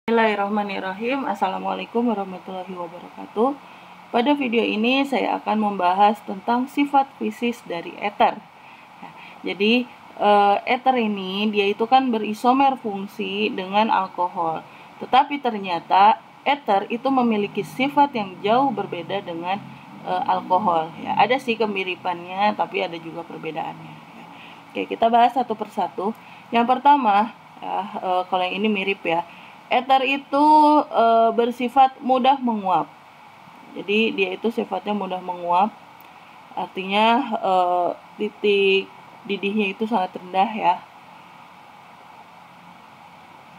Bismillahirrahmanirrahim. Assalamualaikum warahmatullahi wabarakatuh. Pada video ini saya akan membahas tentang sifat fisis dari ether. Nah, jadi ether ini dia itu kan berisomer fungsi dengan alkohol. Tetapi ternyata ether itu memiliki sifat yang jauh berbeda dengan alkohol. Ya, ada sih kemiripannya, tapi ada juga perbedaannya. Ya. Oke, kita bahas satu persatu. Yang pertama, kalau yang ini mirip ya. Ether itu bersifat mudah menguap. Jadi dia itu sifatnya mudah menguap. Artinya titik didihnya itu sangat rendah ya.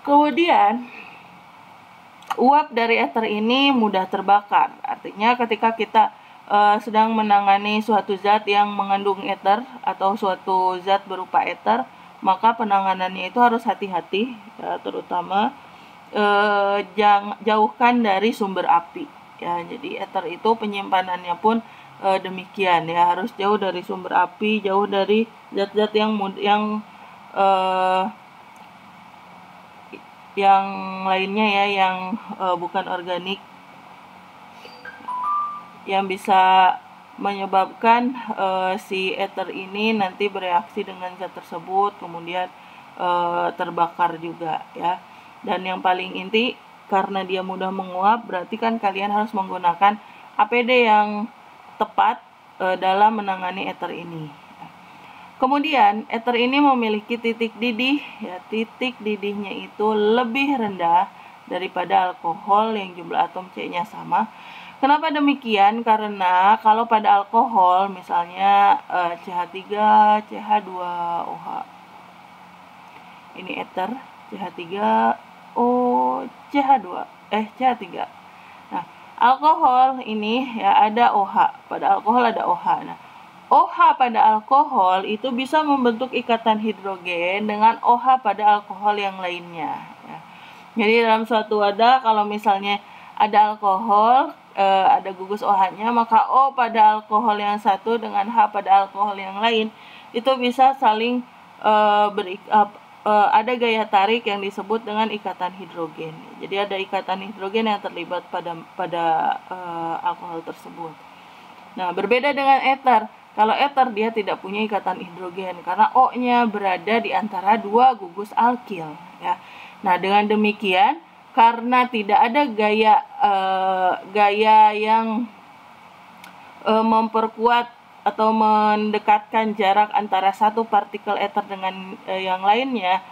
Kemudian uap dari ether ini mudah terbakar. Artinya ketika kita sedang menangani suatu zat yang mengandung ether atau suatu zat berupa ether, maka penanganannya itu harus hati-hati ya, terutama jauhkan dari sumber api ya. Jadi ether itu penyimpanannya pun demikian ya, harus jauh dari sumber api, jauh dari zat-zat yang lainnya ya, yang bukan organik, yang bisa menyebabkan si ether ini nanti bereaksi dengan zat tersebut, kemudian terbakar juga ya. Dan yang paling inti, karena dia mudah menguap, berarti kan kalian harus menggunakan APD yang tepat dalam menangani ether ini. Kemudian ether ini memiliki titik didih ya, titik didihnya itu lebih rendah daripada alkohol yang jumlah atom C-nya sama. Kenapa demikian? Karena kalau pada alkohol misalnya CH3, CH2OH. Ini ether CH3O, CH3. Nah, alkohol ini ya ada OH. Pada alkohol ada OH. Nah, OH pada alkohol itu bisa membentuk ikatan hidrogen dengan OH pada alkohol yang lainnya ya. Jadi dalam suatu wadah kalau misalnya ada alkohol, ada gugus OH-nya, maka O pada alkohol yang satu dengan H pada alkohol yang lain itu bisa saling ada gaya tarik yang disebut dengan ikatan hidrogen. Jadi ada ikatan hidrogen yang terlibat pada alkohol tersebut. Nah, berbeda dengan ether. Kalau ether dia tidak punya ikatan hidrogen karena O-nya berada di antara dua gugus alkil ya. Nah, dengan demikian karena tidak ada gaya yang memperkuat atau mendekatkan jarak antara satu partikel ether dengan yang lainnya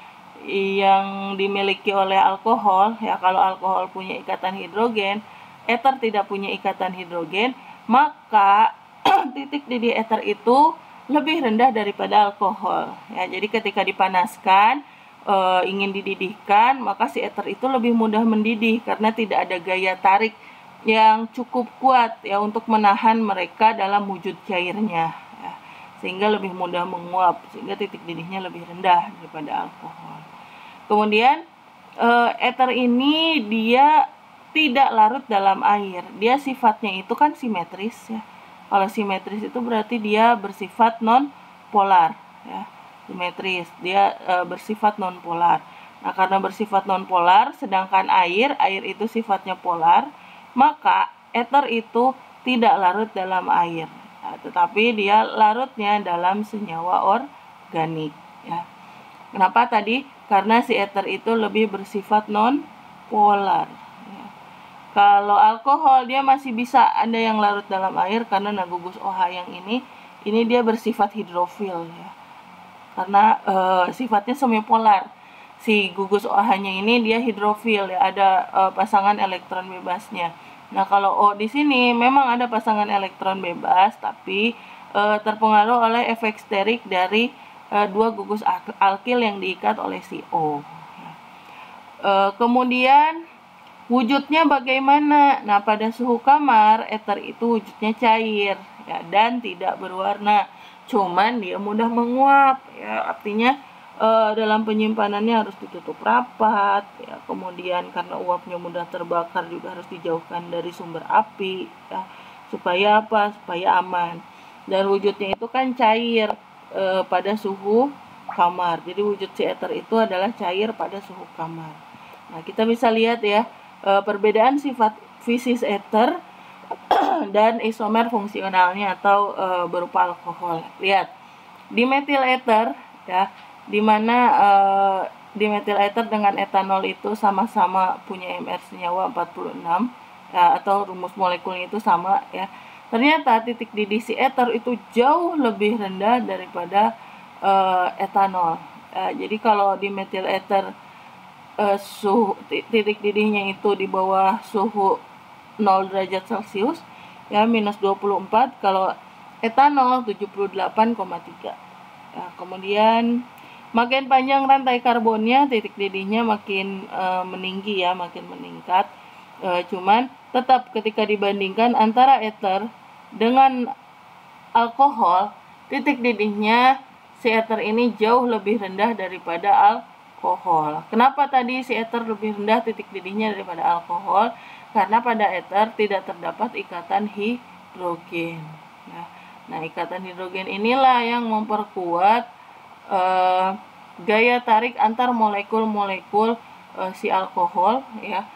yang dimiliki oleh alkohol ya. Kalau alkohol punya ikatan hidrogen, ether tidak punya ikatan hidrogen, maka titik didih ether itu lebih rendah daripada alkohol ya. Jadi ketika dipanaskan ingin dididihkan, maka si ether itu lebih mudah mendidih karena tidak ada gaya tarik yang cukup kuat ya untuk menahan mereka dalam wujud cairnya ya, sehingga lebih mudah menguap, sehingga titik didihnya lebih rendah daripada alkohol. Kemudian ether ini dia tidak larut dalam air, dia sifatnya itu kan simetris ya. Kalau simetris itu berarti dia bersifat non polar ya. Simetris dia bersifat non polar. Nah, karena bersifat non polar, sedangkan air itu sifatnya polar, maka ether itu tidak larut dalam air, nah, tetapi dia larutnya dalam senyawa organik ya. Kenapa tadi? Karena si ether itu lebih bersifat non polar ya. Kalau alkohol dia masih bisa ada yang larut dalam air karena gugus OH yang ini dia bersifat hidrofil ya. Karena sifatnya semipolar. Si gugus OH-nya ini dia hidrofil ya, ada pasangan elektron bebasnya. Nah, kalau O di sini memang ada pasangan elektron bebas, tapi terpengaruh oleh efek sterik dari dua gugus alkil yang diikat oleh si O. Kemudian wujudnya bagaimana? Nah, pada suhu kamar ether itu wujudnya cair ya, dan tidak berwarna. Cuman dia mudah menguap ya, artinya dalam penyimpanannya harus ditutup rapat ya. Kemudian karena uapnya mudah terbakar juga harus dijauhkan dari sumber api ya, supaya apa? Supaya aman. Dan wujudnya itu kan cair pada suhu kamar. Jadi wujud si ether itu adalah cair pada suhu kamar. Nah, kita bisa lihat ya, perbedaan sifat fisis ether dan isomer fungsionalnya atau berupa alkohol. Lihat, dimetil ether ya, di mana dimetil ether dengan etanol itu sama-sama punya MR senyawa 46 ya, atau rumus molekulnya itu sama ya. Ternyata titik didih si ether itu jauh lebih rendah daripada etanol. Jadi kalau dimetil ether suhu titik didihnya itu di bawah suhu 0 derajat Celcius ya, minus 24, kalau etanol 78,3. Nah, kemudian makin panjang rantai karbonnya, titik didihnya makin meninggi ya, makin meningkat. Cuman tetap ketika dibandingkan antara ether dengan alkohol, titik didihnya si ether ini jauh lebih rendah daripada alkohol. Kenapa tadi si ether lebih rendah titik didihnya daripada alkohol? Karena pada ether tidak terdapat ikatan hidrogen. Nah, ikatan hidrogen inilah yang memperkuat gaya tarik antar molekul-molekul si alkohol ya,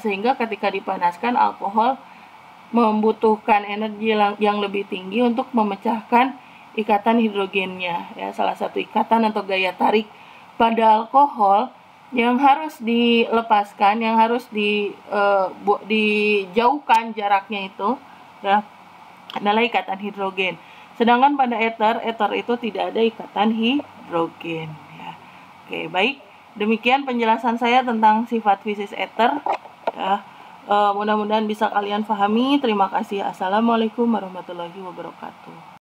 sehingga ketika dipanaskan alkohol membutuhkan energi yang lebih tinggi untuk memecahkan ikatan hidrogennya ya. Salah satu ikatan atau gaya tarik pada alkohol yang harus dilepaskan, yang harus dijauhkan jaraknya itu ya, adalah ikatan hidrogen. Sedangkan pada ether itu tidak ada ikatan hidrogen ya. Oke, baik. Demikian penjelasan saya tentang sifat fisis ether ya. Mudah-mudahan bisa kalian pahami. Terima kasih. Assalamualaikum warahmatullahi wabarakatuh.